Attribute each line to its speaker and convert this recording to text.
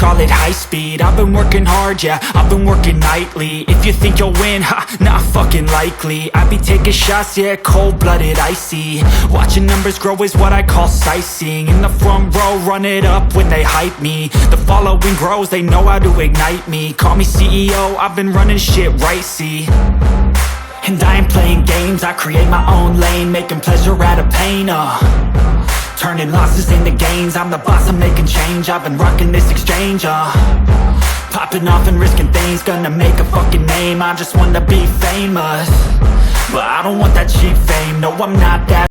Speaker 1: call it high speed. I've been working hard, yeah, I've been working nightly. If you think you'll win, ha, not fucking likely. I be taking shots, yeah, cold-blooded, icy. Watching numbers grow is what I call sightseeing. In the front row, run it up when they hype me. The following grows, they know how to ignite me. Call me CEO, I've been running shit right, see. And I ain't playing games, I create my own lane, making pleasure out of pain, turning losses into gains. I'm the boss, I'm making change. I've been rocking this exchange, popping off and risking things. Gonna make a fucking name, I just wanna be famous. But I don't want that cheap fame, no I'm not that